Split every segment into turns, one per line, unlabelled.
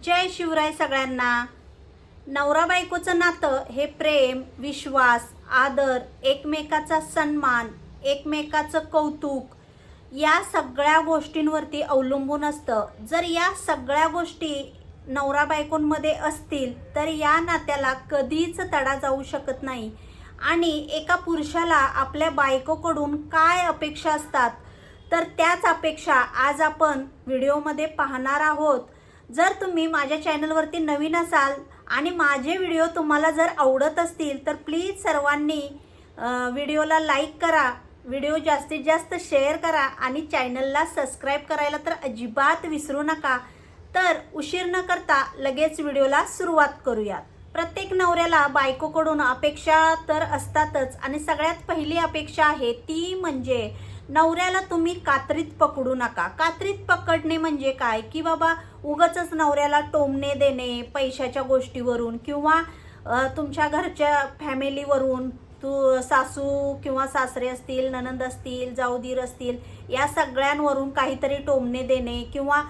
जय शिवराय सगळ्यांना। नवरा बायकोचं नातं हे प्रेम, विश्वास, आदर, एकमेकाचा सन्मान, एकमेकाचं कौतुक या सगळ्या गोष्टींवरती अवलंबून असतं। जर या सगळ्या गोष्टी नवरा बायकोंमध्ये असतील तर या नात्याला कधीच तडा जाऊ शकत नाही। आणि एका पुरुषाला आपल्या बायकोकडून काय अपेक्षा असतात तर त्याच अपेक्षा आज आपण व्हिडिओमध्ये पाहणार आहोत। जर तुम्ही माझ्या चॅनलवरती नवीन असाल आणि माझे व्हिडिओ तुम्हाला जर आवडत असतील तर प्लीज सर्वांनी व्हिडिओला लाईक करा, व्हिडिओ जास्तीत जास्त शेअर करा आणि चॅनलला सबस्क्राईब करायला तर अजिबात विसरू नका। तर उशीर न करता लगेच व्हिडिओला सुरुवात करूया। प्रत्येक नवऱ्याला बायकोकडून अपेक्षा तर असतातच आणि सगळ्यात पहिली अपेक्षा आहे ती म्हणजे नवऱ्याला तुम्ही कात्रीत पकडू नका। कात्रीत पकडणे म्हणजे काय की बाबा उगाचच नवऱ्याला टोमणे देणे पैशाच्या गोष्टीवरून किंवा तुमच्या घरच्या फॅमिलीवरून, तू सासू किंवा सासरे असतील, ननंद असतील, जाऊदीर असतील, या सगळ्यांवरून काहीतरी टोमणे देणे किंवा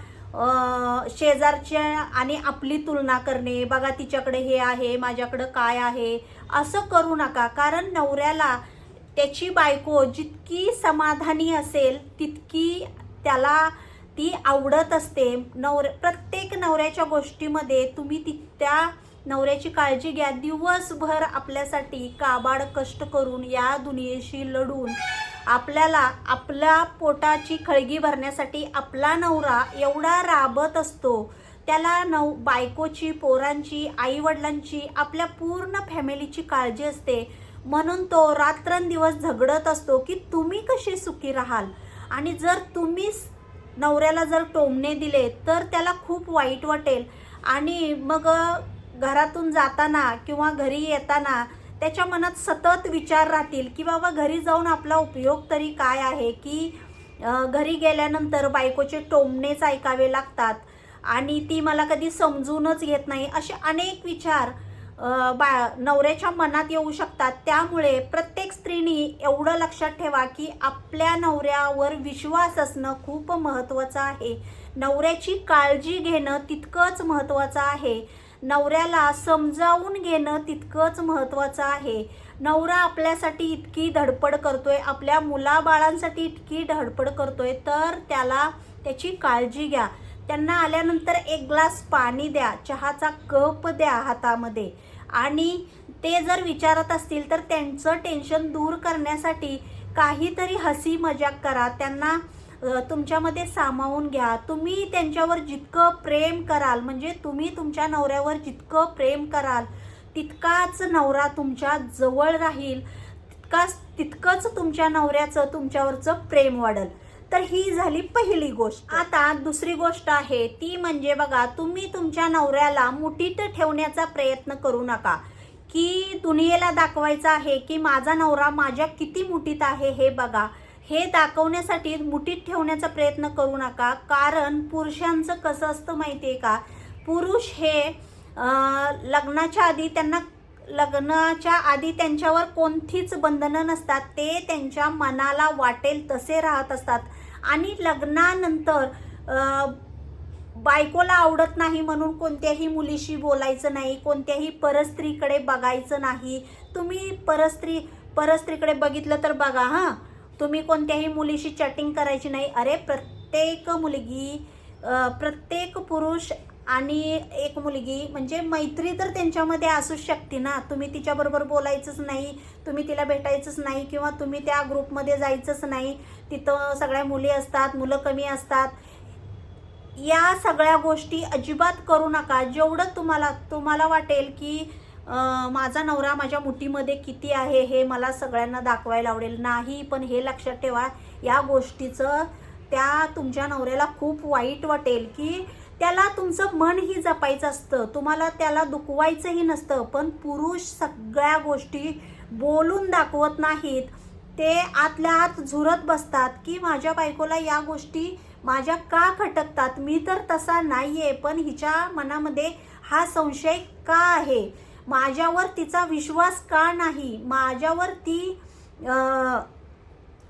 शेजारच्या आणि आपली तुलना करणे, बघा तिच्याकडे हे आहे माझ्याकडे काय आहे, असं करू नका। कारण नवऱ्याला त्याची बायको जितकी समाधानी असेल तितकी त्याला ती आवडत असते। प्रत्येक नवऱ्याच्या गोष्टीमध्ये तुम्ही त्या नवऱ्याची काळजी घ्या। दिवसभर आपल्यासाठी काबाड कष्ट करून या दुनियेशी लढून आपल्याला आपल्या पोटाची खळगी भरण्यासाठी आपला नवरा एवढा राबत असतो। त्याला बायकोची, पोरांची, आईवडिलांची, आपल्या पूर्ण फॅमिलीची काळजी असते। म्हणून तो रात्रंदिवस झगडत असतो की तुम्ही कशी सुखी राहाल। आणि जर तुम्ही नवऱ्याला जर टोमणे दिले तर त्याला खूप वाईट वाटेल आणि मग घरातून जाताना किंवा घरी येताना त्याच्या मनात सतत विचार राहतील की बाबा घरी जाऊन आपला उपयोग तरी काय आहे, की घरी गेल्यानंतर बायकोचे टोमणेच ऐकावे लागतात आणि ती मला कधी समजूनच घेत नाही, असे अनेक विचार नवऱ्याच्या मनात येऊ शकतात। त्यामुळे प्रत्येक स्त्रीनी एवढं लक्षात ठेवा की आपल्या नवऱ्यावर विश्वास असणं खूप महत्त्वाचं आहे। नवऱ्याची काळजी घेणं तितकंच महत्त्वाचं आहे। नवऱ्याला समजावून घेणं तितकंच महत्त्वाचं आहे। नवरा आपल्यासाठी इतकी धडपड करतोय, आपल्या मुलाबाळांसाठी इतकी धडपड करतोय, तर त्याला त्याची काळजी घ्या। त्यांना आल्यानंतर एक ग्लास पाणी द्या, चहाचा कप द्या हातामध्ये आणि ते जर विचारत असतील तर त्यांचं टेन्शन दूर करण्यासाठी काहीतरी हसी मजाक करा, त्यांना तुमच्यामध्ये सामावून घ्या। तुम्ही त्यांच्यावर जितकं प्रेम कराल, म्हणजे तुम्ही तुमच्या नवऱ्यावर जितकं प्रेम कराल तितकाच नवरा तुमच्या जवळ राहील, तितकंच तुमच्या नवऱ्याचं तुमच्यावरचं प्रेम वाढेल। तर ही झाली पहिली गोष्ट। आता दुसरी गोष्ट आहे ती म्हणजे बघा, तुम्ही तुमच्या नवऱ्याला मुठीत ठेवण्याचा प्रयत्न करू नका की दुनियेला दाखवायचं आहे की माझा नवरा माझ्या किती मुठीत आहे हे बघा। हे दाखवण्यासाठी मुठीत ठेवण्याचा प्रयत्न करू नका। कारण पुरुषांचं कसं असतं माहिती आहे का, पुरुष हे लग्नाच्या आधी त्यांच्यावर कोणतीच बंधनं नसतात, ते त्यांच्या मनाला वाटेल तसे राहत असतात। आणि लग्नानंतर बायकोला आवडत नाही म्हणून कोणत्याही मुलीशी बोलायचं नाही, कोणत्याही परस्त्रीकडे बघायचं नाही। तुम्ही परस्त्रीकडे बघितलं तर बघा हां, तुम्ही कोणत्याही मुलीशी चॅटिंग करायची नाही। अरे प्रत्येक मुलगी, प्रत्येक पुरुष आणि एक मुलगी म्हणजे मैत्री तर त्यांच्यामध्ये असू शकते ना। तुम्ही तिच्याबरोबर बोलायचंच नाही, तुम्ही तिला भेटायचंच नाही किंवा तुम्ही त्या ग्रुपमध्ये जायचंच नाही, तिथं सगळ्या मुली असतात, मुलं कमी असतात। या सगळ्या गोष्टी अजिबात करू नका। जेवढं तुम्हाला वाटेल की माझा नवरा माझ्या मुठीमध्ये किती आहे हे मला सगळ्यांना दाखवायला आवडेल, नाही, पण हे लक्षात ठेवा या गोष्टीचं त्या तुमच्या नवऱ्याला खूप वाईट वाटेल की त्याला तुमचं मनही जपायचं असतं, तुम्हाला त्याला दुखवायचंही नसतं। पण पुरुष सगळ्या गोष्टी बोलून दाखवत नाहीत, ते आतल्या आत झुरत बसतात की माझ्या बायकोला या गोष्टी माझ्या का खटकतात, मी तर तसा नाहीये, पण हिच्या मनामध्ये हा संशय का आहे, माझ्यावर तिचा विश्वास का नाही,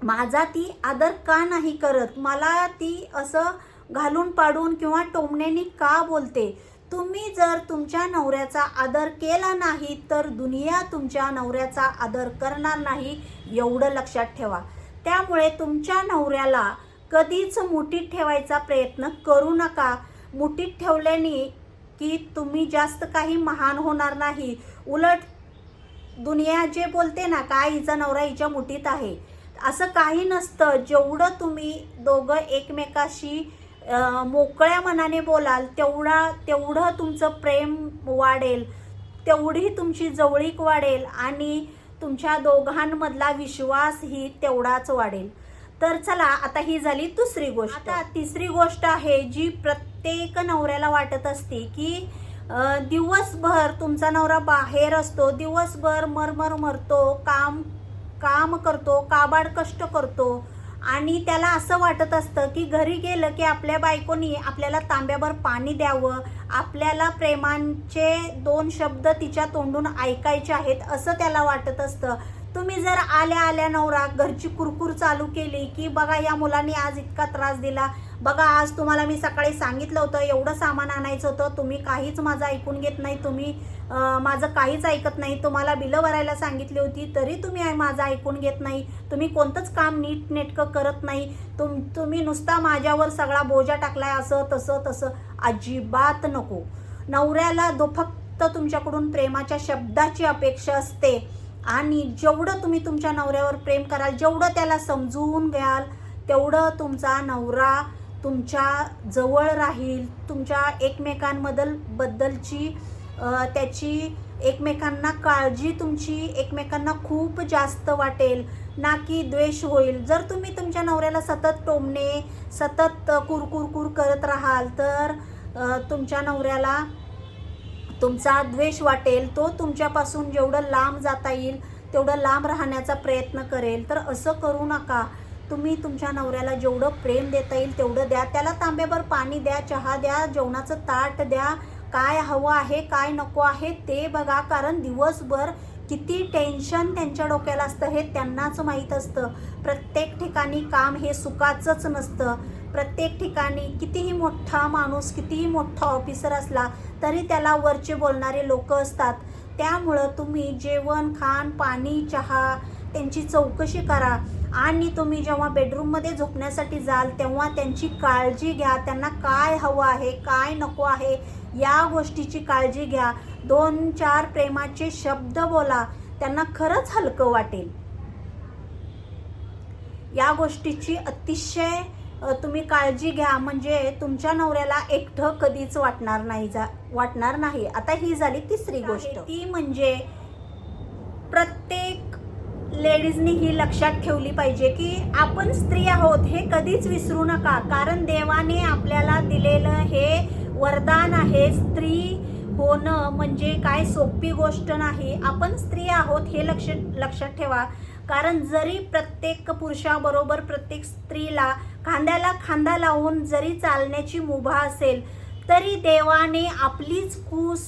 माझा ती आदर का नाही करत, मला ती असं घालून पाडून किंवा टोमण्यानी का बोलते। तुम्ही जर तुमच्या नवऱ्याचा आदर केला नाही तर दुनिया तुमच्या नवऱ्याचा आदर करणार नाही, एवढं लक्षात ठेवा. त्यामुळे तुमच्या नवऱ्याला कधीच मुठीत ठेवायचा प्रयत्न करू नका. मुठीत ठेवल्याने की तुम्ही जास्त काही महान होणार नाही. उलट दुनिया जे बोलते ना, काय हिचा नवरा हिच्या मुठीत आहे, असं काही नसतं. जेवढं तुम्ही दोघं एकमेकाशी मोकळ्या मनाने बोलाल तेवढं तुमचं प्रेम वाढेल, तेवढी तुमची जवळीक वाढेल आणि तुमच्या दोघांमधला विश्वासही तेवढाच वाढेल. तर चला, आता ही झाली दुसरी गोष्ट. आता तिसरी गोष्ट आहे जी प्रत्येक नवऱ्याला वाटत असते की दिवसभर तुमचा नवरा बाहेर असतो, दिवसभर मरतो, काम करतो, काबाड कष्ट करतो आणि त्याला असं वाटत असतं की घरी गेलं की आपल्या बायकोनी आपल्याला तांब्याभर पाणी द्यावं, आपल्याला प्रेमाचे 2 शब्द तिच्या तोंडून ऐकायचे आहेत, असं त्याला वाटत असतं. तुम्ही जर आल्या नवरा घरची कुरकुर चालू केली की बघा या मुलांनी आज इतका त्रास दिला, बघा आज तुम्हाला मी सकाळी सांगितलं होतं एवढं सामान आणायचं होतं, तुम्ही काहीच माझं ऐकून घेत नाही, तुम्ही माझं काहीच ऐकत नाही, तुम्हाला बिलं भरायला सांगितली होती तरी तुम्ही माझं ऐकून घेत नाही, तुम्ही कोणतंच काम नीटनेटकं करत नाही, तुम्ही नुसता माझ्यावर सगळा बोजा टाकलाय, असं तसं अजिबात नको. नवऱ्याला फक्त तुमच्याकडून प्रेमाच्या शब्दाची अपेक्षा असते आणि जेवढं तुम्ही तुमच्या नवऱ्यावर प्रेम कराल, जेवढं त्याला समजून घ्याल, तेवढं तुमचा नवरा तुमच्या जवळ राहील. तुमच्या एकमेकांबद्दलची त्याची एकमेकांना काळजी तुमची एकमेकांना खूप जास्त वाटेल, ना की द्वेष होईल. जर तुम्ही तुमच्या नवऱ्याला सतत टोमणे, सतत कुरकुर करत राहाल तर तुमच्या नवऱ्याला तुमचा द्वेष वाटेल. तो तुमच्यापासून जेवढं लांब जाता येईल तेवढं लांब राहण्याचा प्रयत्न करेल. तर असं करू नका. तुम्ही तुमच्या नवऱ्याला जेवढं प्रेम देता येईल तेवढं द्या. त्याला तांब्याभर पाणी द्या, चहा द्या, जेवणाचं ताट द्या, काय हवं आहे काय नको आहे ते बघा. कारण दिवसभर किती टेन्शन त्यांच्या डोक्याला असतं हे त्यांनाच माहीत असतं. प्रत्येक ठिकाणी काम हे सुखाचंच नसतं. प्रत्येक ठिकाणी कितीही मोठा माणूस, कितीही मोठा ऑफिसर असला तरी त्याला वरचे बोलणारे लोक असतात. त्यामुळं तुम्ही जेवण, खाण, पाणी, चहा त्यांची चौकशी करा आणि तुम्ही जेव्हा बेडरूममध्ये झोपण्यासाठी जाल तेव्हा त्यांची काळजी घ्या. त्यांना काय हवं आहे काय नको आहे या गोष्टीची काळजी घ्या. 2-4 प्रेमाचे शब्द बोला, त्यांना खरंच हलकं वाटेल. या गोष्टीची अतिशय तुम्ही काळजी घ्या, म्हणजे तुमच्या नवऱ्याला एकटं कधीच वाटणार नाही. आता ही झाली तिसरी गोष्ट. ती म्हणजे प्रत्येक लेडीजनी ही लक्षात ठेवली पाहिजे की आपण स्त्री आहोत हे कधीच विसरू नका. कारण देवाने आपल्याला दिलेलं हे वरदान आहे. स्त्री होणं म्हणजे काय सोपी गोष्ट नाही. आपण स्त्री आहोत हे लक्षात ठेवा. कारण जरी प्रत्येक पुरुषाबरोबर प्रत्येक स्त्रीला खांद्याला खांदा लावून जरी चालण्याची मुभा असेल तरी देवाने आपलीच कूस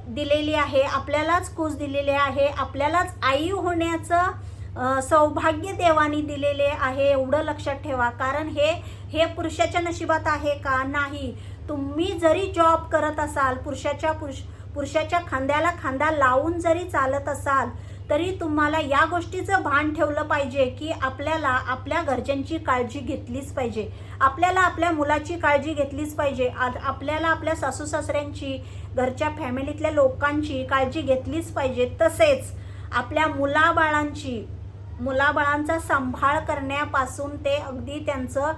दिलेली आहे, आपल्यालाच कूस दिलेली आहे, आपल्यालाच आई होण्याचं सौभाग्य देवाने दिलेले आहे. एवढं लक्षात ठेवा. कारण हे पुरुषाच्या नशिबात आहे का? नाही. तुम्ही जरी जॉब करत असाल, पुरुषाच्या खांद्याला खांदा लावून जरी चालत असाल तरी तुम्हाला या गोष्टीचं भान ठेवलं पाहिजे की आपल्याला आपल्या घरच्यांची काळजी घेतलीच पाहिजे, आपल्याला आपल्या मुलाची काळजी घेतलीच पाहिजे, आपल्याला आपल्या सासू सासऱ्यांची, घरच्या फॅमिलीतल्या लोकांची काळजी घेतलीच पाहिजे. तसेच आपल्या मुलाबाळांचा सांभाळ करण्यापासून ते अगदी त्यांचं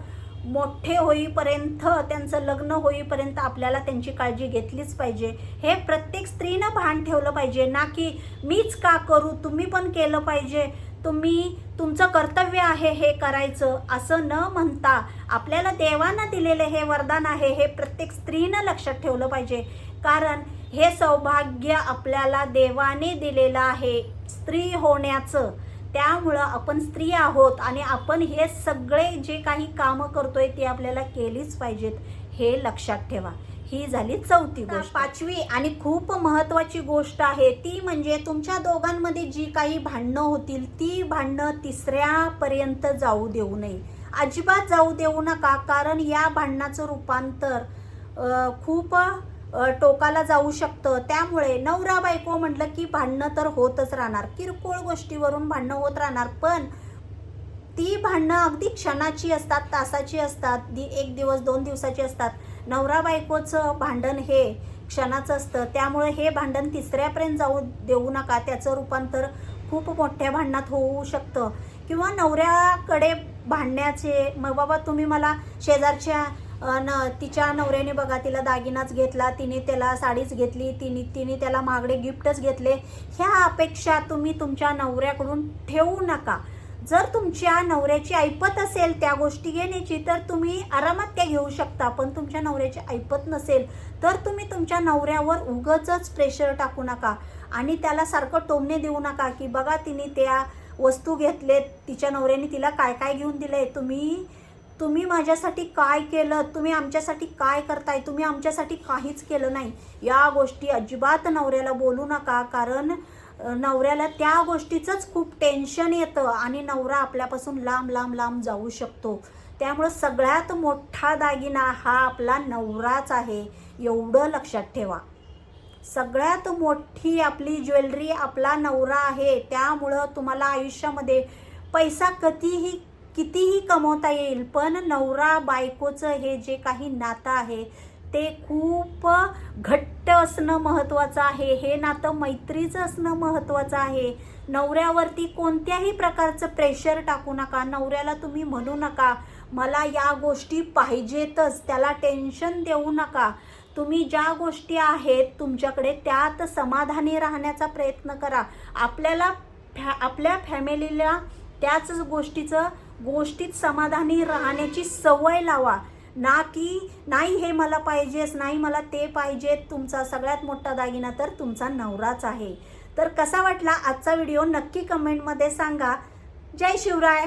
मोठे होईपर्यंत, त्यांचं लग्न होईपर्यंत आपल्याला त्यांची काळजी घेतलीच पाहिजे. हे प्रत्येक स्त्रीनं भान ठेवलं पाहिजे. ना की मीच का करू, तुम्ही पण केलं पाहिजे, तुमचं कर्तव्य आहे हे करायचं असं न म्हणता आपल्याला देवानं दिलेले हे वरदान आहे हे प्रत्येक स्त्रीनं लक्षात ठेवलं पाहिजे. कारण हे सौभाग्य आपल्याला देवाने दिलेलं आहे स्त्री होण्याचं. त्यामुळं आपण स्त्री आहोत आणि आपण हे सगळे जे काही कामं करतोय ते आपल्याला केलीच पाहिजेत हे लक्षात ठेवा. ही झाली चौथी गोष्ट. 5वी आणि खूप महत्त्वाची गोष्ट आहे ती म्हणजे तुमच्या दोघांमध्ये जी काही भांडणं होतील ती भांडणं तिसऱ्यापर्यंत जाऊ देऊ नये, अजिबात जाऊ देऊ नका. कारण या भांडणाचं रूपांतर खूप टोकाला जाऊ शकतं. त्यामुळे नवरा बायको म्हटलं की भांडणं तर होतच राहणार, किरकोळ गोष्टीवरून भांडणं होत राहणार. पण ती भांडणं अगदी क्षणाची असतात, तासाची असतात, 1 दिवस 2 दिवसाची असतात. नवरा बायकोचं भांडण हे क्षणाचं असतं. त्यामुळे हे भांडण तिसऱ्यापर्यंत जाऊ देऊ नका. त्याचं रूपांतर खूप मोठ्या भांडणात होऊ शकतं. किंवा नवऱ्याकडे भांडण्याचे, मग बाबा तुम्ही मला शेजारच्या तिच्या नवऱ्याने बघा तिला दागिनाच घेतला, तिने त्याला साडीच घेतली, तिने त्याला महागडे गिफ्टच घेतले, ह्या अपेक्षा तुम्ही तुमच्या नवऱ्याकडून ठेवू नका. जर तुमच्या नवऱ्याची ऐपत असेल त्या गोष्टी घेण्याची तर तुम्ही आरामात त्या घेऊ शकता. पण तुमच्या नवऱ्याची ऐपत नसेल तर तुम्ही तुमच्या नवऱ्यावर उगाचच प्रेशर टाकू नका आणि त्याला सारखं टोमणे देऊ नका की बघा तिने त्या वस्तू घेतलेत, तिच्या नवऱ्याने तिला काय काय घेऊन दिलंय, तुम्ही माझ्यासाठी काय केलं, तुम्ही आमच्यासाठी काय करताय, तुम्ही आमच्यासाठी काहीच केलं नाही. या गोष्टी अजिबात नवऱ्याला बोलू नका. कारण नवऱ्याला त्या गोष्टीचंच खूप टेन्शन येतं आणि नवरा आपल्यापासून लांब लांब लांब जाऊ शकतो. त्यामुळं सगळ्यात मोठा दागिना हा आपला नवराच आहे, एवढं लक्षात ठेवा. सगळ्यात मोठी आपली ज्वेलरी आपला नवरा आहे. त्यामुळं तुम्हाला आयुष्यामध्ये पैसा कितीही कमवता येईल, पण नवरा बायकोचं हे जे काही नातं आहे ते खूप घट्ट असणं महत्त्वाचं आहे. हे नातं मैत्रीचं असणं महत्त्वाचं आहे. नवऱ्यावरती कोणत्याही प्रकारचं प्रेशर टाकू नका. नवऱ्याला तुम्ही म्हणू नका मला या गोष्टी पाहिजेतच, त्याला टेन्शन देऊ नका. तुम्ही ज्या गोष्टी आहेत तुमच्याकडे त्यात समाधानी राहण्याचा प्रयत्न करा. आपल्या फॅमिलीला त्याच गोष्टीत समाधानी राहण्याची सवय लावा. ना की नाही हे मला पाहिजेच, नाही मला ते पाहिजे. तुमचा सगळ्यात मोठा दागिना तर तुमचा नवराच आहे. तर कसा वाटला आजचा व्हिडिओ नक्की कमेंटमध्ये सांगा. जय शिवराय.